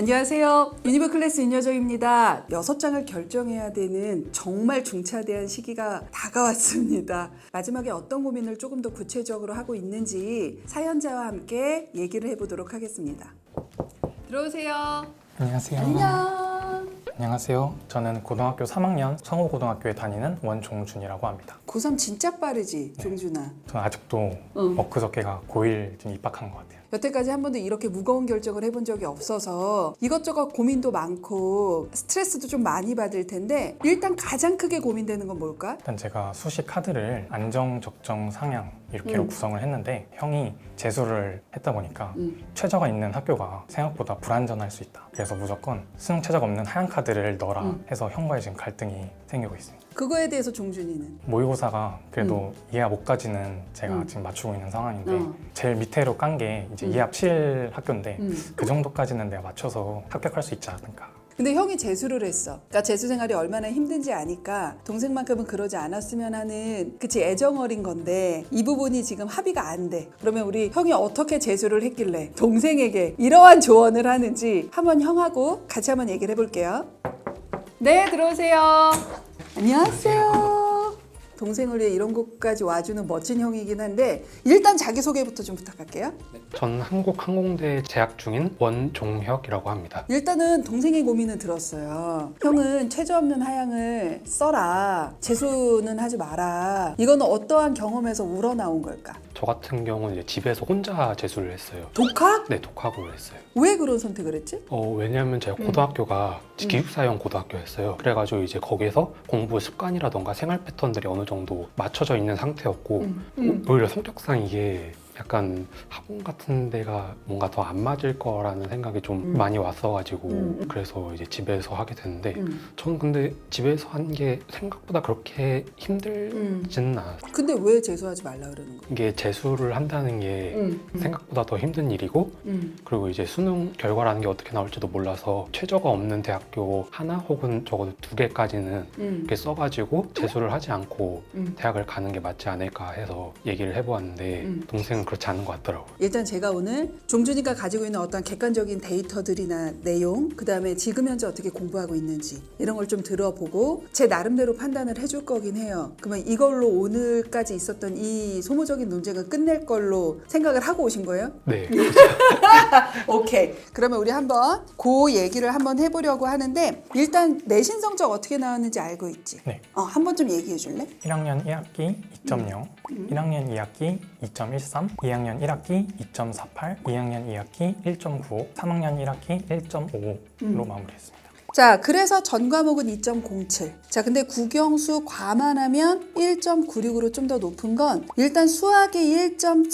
안녕하세요. 유니버 클래스 윤여정입니다. 6장을 결정해야 되는 정말 중차대한 시기가 다가왔습니다. 마지막에 어떤 고민을 조금 더 구체적으로 하고 있는지 사연자와 함께 얘기를 해보도록 하겠습니다. 들어오세요. 안녕하세요. 안녕. 안녕하세요. 저는 고등학교 3학년 성호고등학교에 다니는 원종준이라고 합니다. 고3 진짜 빠르지, 종준아. 저는 아직도 엊그저께가 고1 좀 입학한 것 같아요. 여태까지 한 번도 이렇게 무거운 결정을 해본 적이 없어서 이것저것 고민도 많고 스트레스도 좀 많이 받을 텐데 일단 가장 크게 고민되는 건 뭘까? 일단 제가 수시 카드를 안정, 적정, 상향 이렇게로 구성을 했는데 형이 재수를 했다 보니까 최저가 있는 학교가 생각보다 불안전할 수 있다. 그래서 무조건 수능 최저가 없는 하향 카드를 넣어라 해서 형과의 지금 갈등이 생기고 있습니다. 그거에 대해서 종준이는? 모의고사가 그래도 2합 5까지는 제가 지금 맞추고 있는 상황인데 제일 밑에로 깐 게 이제 2합 7 학교인데 그 정도까지는 내가 맞춰서 합격할 수 있지 않을까. 근데 형이 재수를 했어. 그러니까 재수 생활이 얼마나 힘든지 아니까 동생만큼은 그러지 않았으면 하는 그치 애정 어린 건데 이 부분이 지금 합의가 안 돼. 그러면 우리 형이 어떻게 재수를 했길래 동생에게 이러한 조언을 하는지 한번 형하고 같이 한번 얘기를 해볼게요. 네, 들어오세요. 안녕하세요. 동생을 위해 이런 곳까지 와주는 멋진 형이긴 한데 일단 자기소개부터 좀 부탁할게요. 저는 한국항공대에 재학 중인 원종혁이라고 합니다. 일단은 동생의 고민을 들었어요. 형은 최저 없는 하향을 써라. 재수는 하지 마라. 이거는 어떠한 경험에서 우러나온 걸까? 저 같은 경우는 이제 집에서 혼자 재수를 했어요. 독학? 네, 독학으로 했어요. 왜 그런 선택을 했지? 왜냐하면 제가 고등학교가 기숙사형 고등학교였어요. 그래가지고 이제 거기서 공부 습관이라던가 생활 패턴들이 어느 정도 맞춰져 있는 상태였고 오히려 성격상 이게 약간 학원 같은 데가 뭔가 더 안 맞을 거라는 생각이 좀 많이 왔어가지고 그래서 이제 집에서 하게 됐는데 저는 근데 집에서 한 게 생각보다 그렇게 힘들지는 않았어요. 근데 왜 재수하지 말라 그러는 거야? 이게 재수를 한다는 게 생각보다 더 힘든 일이고 그리고 이제 수능 결과라는 게 어떻게 나올지도 몰라서 최저가 없는 대학교 하나 혹은 적어도 2개까지는 이렇게 써가지고 재수를 하지 않고 대학을 가는 게 맞지 않을까 해서 얘기를 해보았는데 동생은 그렇지 않은 것 같더라고요. 일단 제가 오늘 종준이가 가지고 있는 어떤 객관적인 데이터들이나 내용, 그 다음에 지금 현재 어떻게 공부하고 있는지 이런 걸 좀 들어보고 제 나름대로 판단을 해줄 거긴 해요. 그러면 이걸로 오늘까지 있었던 이 소모적인 논쟁을 끝낼 걸로 생각을 하고 오신 거예요? 네. 오케이. 그러면 우리 한번 그 얘기를 한번 해보려고 하는데 일단 내신 성적 어떻게 나왔는지 알고 있지? 네. 한번 좀 얘기해 줄래? 1학년 1학기 2.0, 1학년 2학기 2.13, 2학년 1학기 2.48, 2학년 2학기 1.95, 3학년 1학기 1.55로 마무리했습니다. 자, 그래서 전 과목은 2.07. 자, 근데 국영수 과만하면 1.96으로 좀 더 높은 건 일단 수학이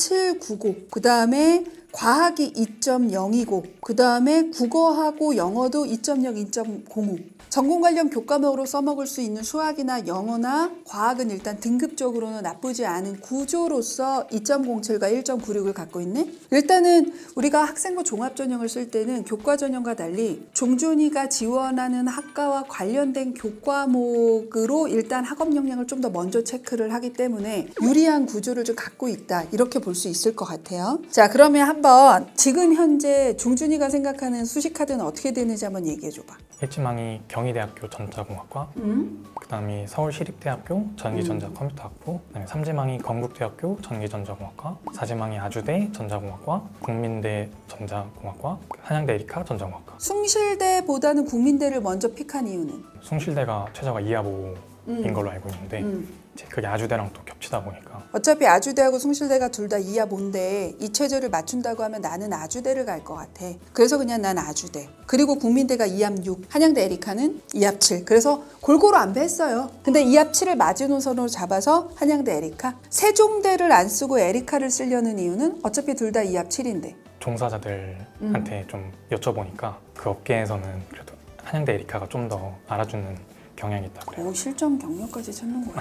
1.790, 그 다음에 과학이 2.020, 그 다음에 국어하고 영어도 2.0, 2.05. 전공 관련 교과목으로 써먹을 수 있는 수학이나 영어나 과학은 일단 등급적으로는 나쁘지 않은 구조로서 2.07과 1.96을 갖고 있네. 일단은 우리가 학생부 종합전형을 쓸 때는 교과전형과 달리 종준이가 지원하는 학과와 관련된 교과목으로 일단 학업 역량을 좀 더 먼저 체크를 하기 때문에 유리한 구조를 좀 갖고 있다. 이렇게 볼 수 있을 것 같아요. 자, 그러면 한번 지금 현재 종준이가 생각하는 수시카드는 어떻게 되는지 한번 얘기해 줘봐. 1지망이 경희대학교 전자공학과, 그 다음이 서울시립대학교 전기전자컴퓨터학부, 그 다음에 3지망이 건국대학교 전기전자공학과, 4지망이 아주대 전자공학과, 국민대 전자공학과, 한양대 에리카 전자공학과. 숭실대보다는 국민대를 먼저 픽한 이유는? 숭실대가 최저가 2합 5인 걸로 알고 있는데 그게 아주대랑 또 겹치다 보니까 어차피 아주대하고 숭실대가 둘 다 2합 5인데 이 체제를 맞춘다고 하면 나는 아주대를 갈 것 같아. 그래서 그냥 난 아주대. 그리고 국민대가 2합 6, 한양대 에리카는 2합 7. 그래서 골고루 안배했어요. 근데 2합 7을 마지노선으로 잡아서 한양대 에리카. 세종대를 안 쓰고 에리카를 쓰려는 이유는 어차피 둘 다 2합 7인데. 종사자들한테 좀 여쭤보니까 그 업계에서는 그래도 한양대 에리카가 좀 더 알아주는 경향이 있다고 그래요. 실전 경력까지 찾는 거야.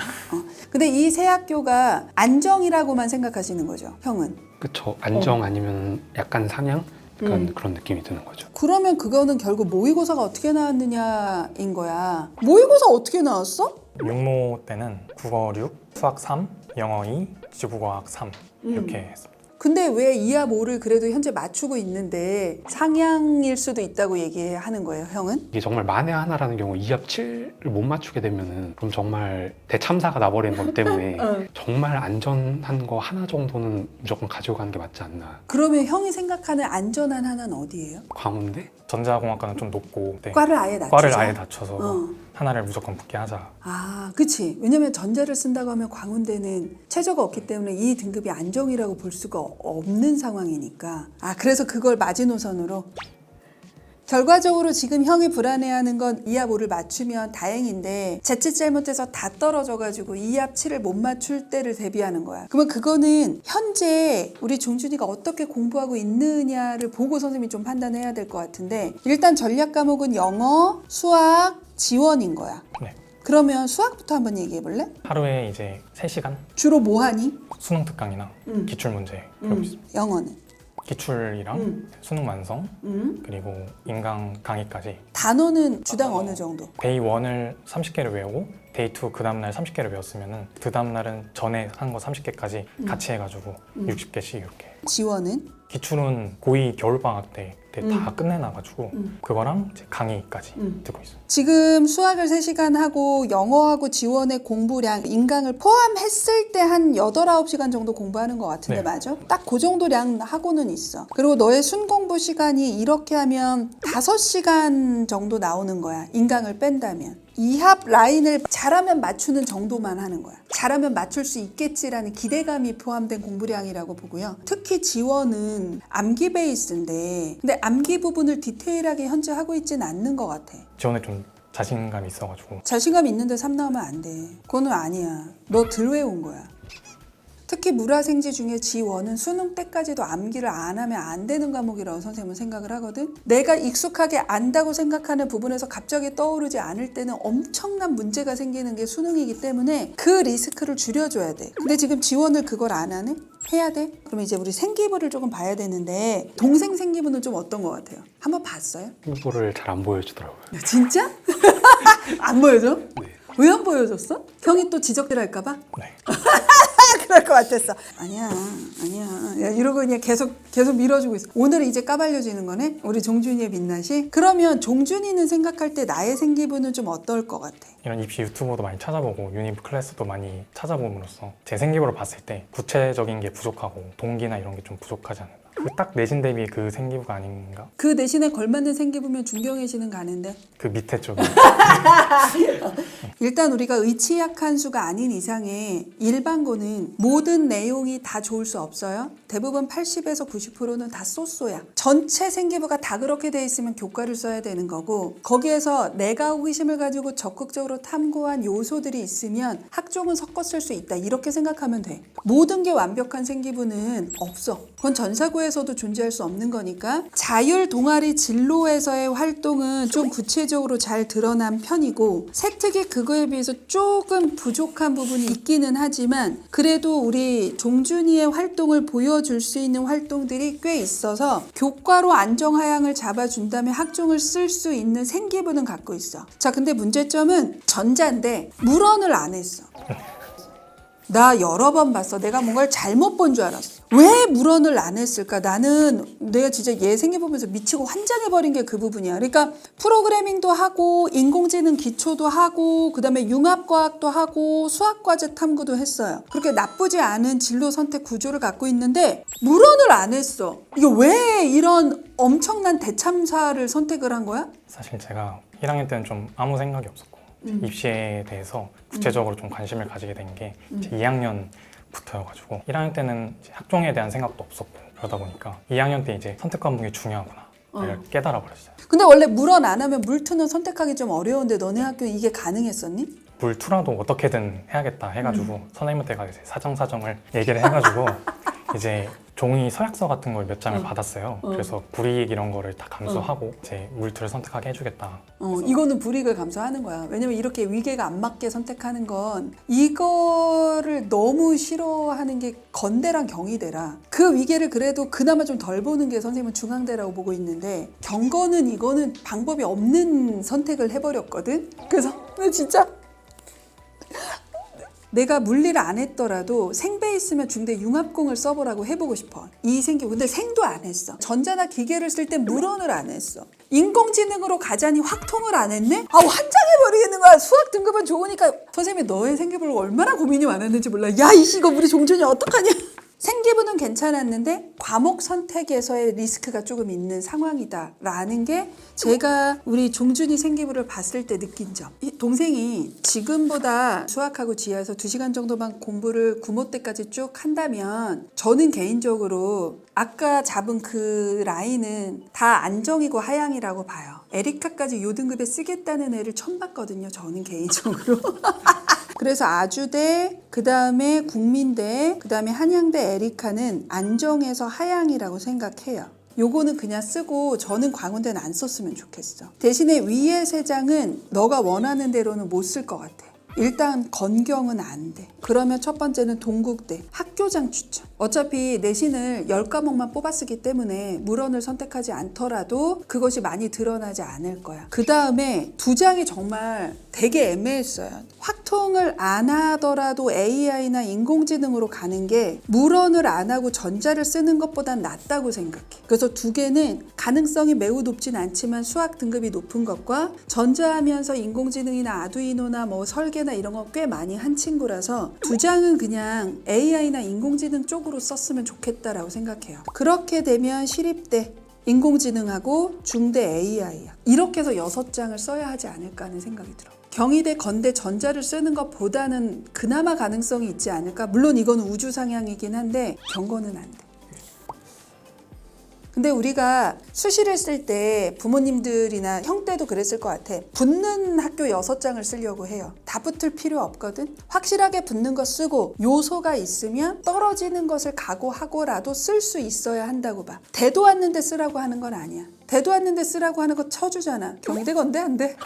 근데 이 세 학교가 안정이라고만 생각하시는 거죠, 형은? 그쵸. 안정 아니면 약간 상향? 약간 그런 느낌이 드는 거죠. 그러면 그거는 결국 모의고사가 어떻게 나왔느냐인 거야. 모의고사 어떻게 나왔어? 육모 때는 국어 6, 수학 3, 영어 2, 지구과학 3 이렇게 했습니다. 근데 왜 2합 5를 그래도 현재 맞추고 있는데 상향일 수도 있다고 얘기하는 거예요, 형은? 이게 정말 만에 하나라는 경우 2합 7을 못 맞추게 되면은 그럼 정말 대참사가 나버리는 것 때문에 정말 안전한 거 하나 정도는 무조건 가지고 가는 게 맞지 않나. 그러면 형이 생각하는 안전한 하나는 어디예요? 광운대? 전자공학과는 좀 높고 네. 과를 아예 낮추자. 과를 아예 낮춰서 어. 하나를 무조건 붙게 하자. 아, 그치. 왜냐면 전자를 쓴다고 하면 광운대는 최저가 없기 때문에 이 등급이 안정이라고 볼 수가 없는 상황이니까. 아, 그래서 그걸 마지노선으로. 결과적으로 지금 형이 불안해하는 건 2합 5를 맞추면 다행인데 자칫 잘못해서 다 떨어져가지고 2합 7을 못 맞출 때를 대비하는 거야. 그러면 그거는 현재 우리 종준이가 어떻게 공부하고 있느냐를 보고 선생님이 좀 판단해야 될 것 같은데 일단 전략 과목은 영어, 수학, 지원인 거야. 네. 그러면 수학부터 한번 얘기해 볼래? 하루에 이제 3시간 주로 뭐 하니? 수능 특강이나 기출 문제 배우고 있습니다. 영어는? 기출이랑 수능 완성 그리고 인강 강의까지 단어는 주당 어느 정도? 데이 1을 30개를 외우고 데이 2 그 다음날 30개를 외웠으면은 그 다음날은 전에 한 거 30개까지 같이 해가지고 60개씩 이렇게. 지원은? 기출은 고2 겨울방학 때 다 끝내놔가지고 그거랑 이제 강의까지 듣고 있어요. 지금 수학을 3시간 하고 영어하고 지원의 공부량, 인강을 포함했을 때 한 8, 9시간 정도 공부하는 것 같은데 네. 맞아? 딱 그 정도 량 하고는 있어. 그리고 너의 순공부 시간이 이렇게 하면 5시간 정도 나오는 거야. 인강을 뺀다면. 2합 라인을 잘하면 맞추는 정도만 하는 거야. 잘하면 맞출 수 있겠지라는 기대감이 포함된 공부량이라고 보고요. 특히 지원은 암기 베이스인데 근데 암기 부분을 디테일하게 현재 하고 있지는 않는 것 같아. 지원에 좀 자신감이 있어가지고 자신감 있는데 3 나오면 안 돼. 그거는 아니야. 너 덜 외운 거야. 특히 물화생지 중에 지원은 수능 때까지도 암기를 안 하면 안 되는 과목이라고 선생님은 생각을 하거든. 내가 익숙하게 안다고 생각하는 부분에서 갑자기 떠오르지 않을 때는 엄청난 문제가 생기는 게 수능이기 때문에 그 리스크를 줄여줘야 돼. 근데 지금 지원을 그걸 안 하네? 해야 돼? 그러면 이제 우리 생기부를 조금 봐야 되는데 동생 생기부는 좀 어떤 것 같아요? 한번 봤어요? 후보를 잘 안 보여주더라고요. 야, 진짜? 안 보여줘? 네. 왜 안 보여줬어? 형이 또 지적질 할까봐? 네. 그럴 것 같았어. 아니야. 야, 이러고 그냥 계속 밀어주고 있어. 오늘은 이제 까발려지는 거네? 우리 종준이의 민낯이? 그러면 종준이는 생각할 때 나의 생기부는 좀 어떨 것 같아? 이런 입시 유튜버도 많이 찾아보고 유니브 클래스도 많이 찾아봄으로써 제 생기부를 봤을 때 구체적인 게 부족하고 동기나 이런 게 좀 부족하지 않나. 딱 내신 대비 그 생기부가 아닌가? 그 내신에 걸맞는 생기부면 중경의 신은 가는데? 그 밑에 쪽에 일단 우리가 의치약한 수가 아닌 이상의 일반고는 모든 내용이 다 좋을 수 없어요. 대부분 80에서 90%는 다 쏘쏘야. 전체 생기부가 다 그렇게 돼 있으면 교과를 써야 되는 거고 거기에서 내가 호기심을 가지고 적극적으로 탐구한 요소들이 있으면 학종은 섞어 쓸 수 있다. 이렇게 생각하면 돼. 모든 게 완벽한 생기부는 없어. 그건 전사고에서도 존재할 수 없는 거니까 자율 동아리 진로에서의 활동은 좀 구체적으로 잘 드러난 편이고 색특이 그거에 비해서 조금 부족한 부분이 있기는 하지만 그래도 우리 종준이의 활동을 보여줄 수 있는 활동들이 꽤 있어서 교과로 안정하향을 잡아준다면 학종을 쓸 수 있는 생기부는 갖고 있어. 자, 근데 문제점은 전자인데 물언을 안 했어. 나 여러 번 봤어. 내가 뭔가를 잘못 본 줄 알았어. 왜 물언을 안 했을까? 나는 내가 진짜 얘 생겨보면서 미치고 환장해버린 게 그 부분이야. 그러니까 프로그래밍도 하고 인공지능 기초도 하고 그다음에 융합과학도 하고 수학과제 탐구도 했어요. 그렇게 나쁘지 않은 진로 선택 구조를 갖고 있는데 물언을 안 했어. 이거 왜 이런 엄청난 대참사를 선택을 한 거야? 사실 제가 1학년 때는 좀 아무 생각이 없었고 입시에 대해서 구체적으로 좀 관심을 가지게 된 게 2학년부터여가지고 1학년 때는 이제 학종에 대한 생각도 없었고 그러다 보니까 2학년 때 이제 선택 과목이 중요하구나 를 깨달아 버렸어요. 근데 원래 물언 안 하면 물투는 선택하기 좀 어려운데 너네 학교 이게 가능했었니? 물투라도 어떻게든 해야겠다 해가지고 선생님한테 이제 사정을 얘기를 해가지고 이제 종이 서약서 같은 걸 몇 장을 받았어요. 그래서 불이익 이런 거를 다 감수하고 이제 물투를 선택하게 해주겠다. 이거는 불이익을 감수하는 거야. 왜냐면 이렇게 위계가 안 맞게 선택하는 건 이거를 너무 싫어하는 게 건대랑 경희대라. 그 위계를 그래도 그나마 좀 덜 보는 게 선생님은 중앙대라고 보고 있는데 경거는 이거는 방법이 없는 선택을 해버렸거든. 그래서 진짜 내가 물리를 안 했더라도 생배 있으면 중대 융합공을 써보라고 해보고 싶어. 이 생기 근데 생도 안 했어. 전자나 기계를 쓸 때 물원을 안 했어. 인공지능으로 가자니 확통을 안 했네? 아우 환장해버리겠는 거야. 수학 등급은 좋으니까. 선생님이 너의 생기부를 얼마나 고민이 많았는지 몰라. 야 이씨 이거 우리 종준이 어떡하냐. 생기부는 괜찮았는데 과목 선택에서의 리스크가 조금 있는 상황이다라는 게 제가 우리 종준이 생기부를 봤을 때 느낀 점. 이 동생이 지금보다 수학하고 지하에서 2시간 정도만 공부를 구모 때까지 쭉 한다면 저는 개인적으로 아까 잡은 그 라인은 다 안정이고 하향이라고 봐요. 에리카까지 요 등급에 쓰겠다는 애를 처음 봤거든요. 저는 개인적으로. 그래서 아주대, 그 다음에 국민대, 그 다음에 한양대 에리카는 안정에서 하향이라고 생각해요. 요거는 그냥 쓰고 저는 광운대는 안 썼으면 좋겠어. 대신에 위에 세 장은 너가 원하는 대로는 못 쓸 것 같아. 일단 건경은 안 돼. 그러면 첫 번째는 동국대, 학교장 추천. 어차피 내신을 10과목만 뽑아쓰기 때문에 물원을 선택하지 않더라도 그것이 많이 드러나지 않을 거야. 그 다음에 2장이 정말 되게 애매했어요. 확통을 안 하더라도 AI나 인공지능으로 가는 게 물원을 안 하고 전자를 쓰는 것보단 낫다고 생각해. 그래서 2개는 가능성이 매우 높진 않지만 수학 등급이 높은 것과 전자하면서 인공지능이나 아두이노나 뭐 설계나 이런 거 꽤 많이 한 친구라서 2장은 그냥 AI나 인공지능 쪽으로 썼으면 좋겠다라고 생각해요. 그렇게 되면 시립대 인공지능하고 중대 AI야. 이렇게 해서 6장을 써야 하지 않을까 하는 생각이 들어. 경희대, 건대, 전자를 쓰는 것보다는 그나마 가능성이 있지 않을까? 물론 이건 우주 상향이긴 한데 경고는 안 돼. 근데 우리가 수시를 쓸 때 부모님들이나 형 때도 그랬을 것 같아. 붙는 학교 6장을 쓰려고 해요. 다 붙을 필요 없거든. 확실하게 붙는 거 쓰고 요소가 있으면 떨어지는 것을 각오하고라도 쓸 수 있어야 한다고 봐. 대도 왔는데 쓰라고 하는 건 아니야. 대도 왔는데 쓰라고 하는 거 쳐주잖아. 경희대 건대 안 돼.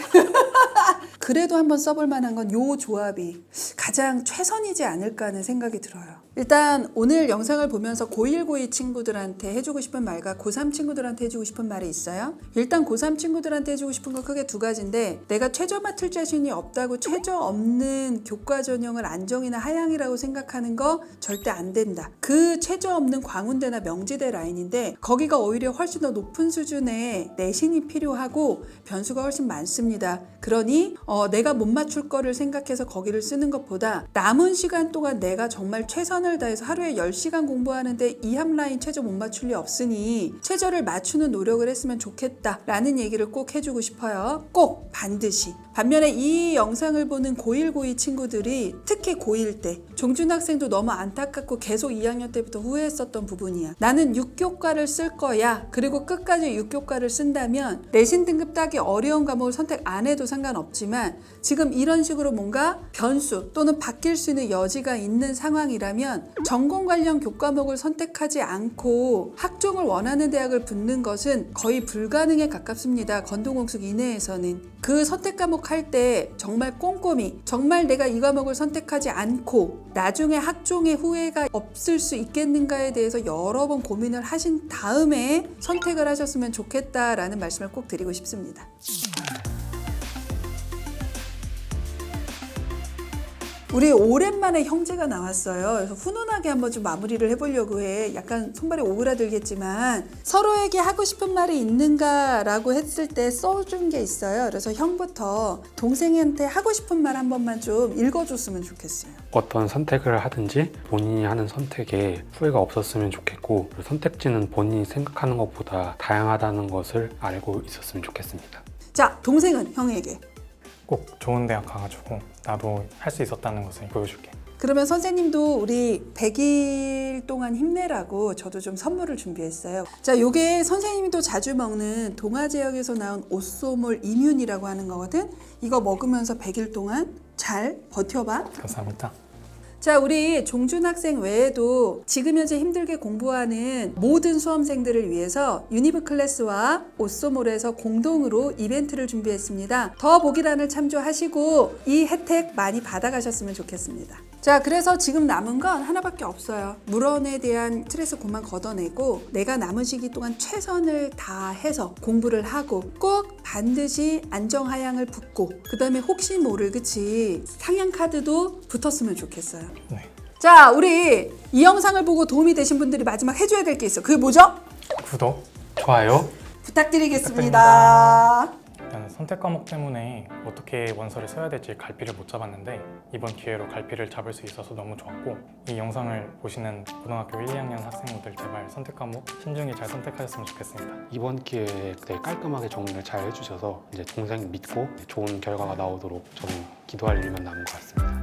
그래도 한번 써볼 만한 건 요 조합이 가장 최선이지 않을까 하는 생각이 들어요. 일단 오늘 영상을 보면서 고1, 고2 친구들한테 해주고 싶은 말과 고3 친구들한테 해주고 싶은 말이 있어요. 일단 고3 친구들한테 해주고 싶은 건 크게 2가지인데 내가 최저 맡을 자신이 없다고 최저 없는 교과 전형을 안정이나 하향이라고 생각하는 거 절대 안 된다. 그 최저 없는 광운대나 명지대 라인인데 거기가 오히려 훨씬 더 높은 수준의 내신이 필요하고 변수가 훨씬 많습니다. 그러니 내가 못 맞출 거를 생각해서 거기를 쓰는 것보다 남은 시간 동안 내가 정말 최선을 다해서 하루에 10시간 공부하는데 이 함라인 최저 못 맞출 리 없으니 최저를 맞추는 노력을 했으면 좋겠다라는 얘기를 꼭 해주고 싶어요. 꼭 반드시. 반면에 이 영상을 보는 고1, 고2 친구들이 특히 고1 때 종준 학생도 너무 안타깝고 계속 2학년 때부터 후회했었던 부분이야. 나는 6교과를 쓸 거야. 그리고 끝까지 6교과를 쓴다면 내신 등급 따기 어려운 과목을 선택 안 해도 상관없지만 지금 이런 식으로 뭔가 변수 또는 바뀔 수 있는 여지가 있는 상황이라면 전공 관련 교과목을 선택하지 않고 학종을 원하는 대학을 붙는 것은 거의 불가능에 가깝습니다. 건동공숙 이내에서는. 그 선택 과목 할 때 정말 꼼꼼히 정말 내가 이 과목을 선택하지 않고 나중에 학종의 후회가 없을 수 있겠는가에 대해서 여러 번 고민을 하신 다음에 선택을 하셨으면 좋겠다라는 말씀을 꼭 드리고 싶습니다. 우리 오랜만에 형제가 나왔어요. 그래서 훈훈하게 한번 좀 마무리를 해보려고 해. 약간 손발이 오그라들겠지만 서로에게 하고 싶은 말이 있는가라고 했을 때 써준 게 있어요. 그래서 형부터 동생한테 하고 싶은 말 한 번만 좀 읽어줬으면 좋겠어요. 어떤 선택을 하든지 본인이 하는 선택에 후회가 없었으면 좋겠고 선택지는 본인이 생각하는 것보다 다양하다는 것을 알고 있었으면 좋겠습니다. 자, 동생은 형에게. 꼭 좋은 대학 가가지고 나도 할 수 있었다는 것을 보여줄게. 그러면 선생님도 우리 100일 동안 힘내라고 저도 좀 선물을 준비했어요. 자, 요게 선생님도 자주 먹는 동아제약에서 나온 오쏘몰 이뮨이라고 하는 거거든. 이거 먹으면서 100일 동안 잘 버텨봐. 감사합니다. 자, 우리 종준 학생 외에도 지금 현재 힘들게 공부하는 모든 수험생들을 위해서 유니브 클래스와 오쏘몰에서 공동으로 이벤트를 준비했습니다. 더 보기란을 참조하시고 이 혜택 많이 받아가셨으면 좋겠습니다. 자, 그래서 지금 남은 건 하나밖에 없어요. 물원에 대한 스트레스 그만 걷어내고 내가 남은 시기 동안 최선을 다해서 공부를 하고 꼭 반드시 안정하향을 붙고 그 다음에 혹시 모를 그치 상향 카드도 붙었으면 좋겠어요. 네. 자, 우리 이 영상을 보고 도움이 되신 분들이 마지막 해줘야 될 게 있어. 그게 뭐죠? 구독. 좋아요. 부탁드리겠습니다. 저는 선택 과목 때문에 어떻게 원서를 써야 될지 갈피를 못 잡았는데 이번 기회로 갈피를 잡을 수 있어서 너무 좋았고 이 영상을 보시는 고등학교 1, 2학년 학생분들 제발 선택 과목 신중히 잘 선택하셨으면 좋겠습니다. 이번 기회에 되게 깔끔하게 정리를 잘 해주셔서 이제 동생 믿고 좋은 결과가 나오도록 저는 기도할 일만 남은 것 같습니다.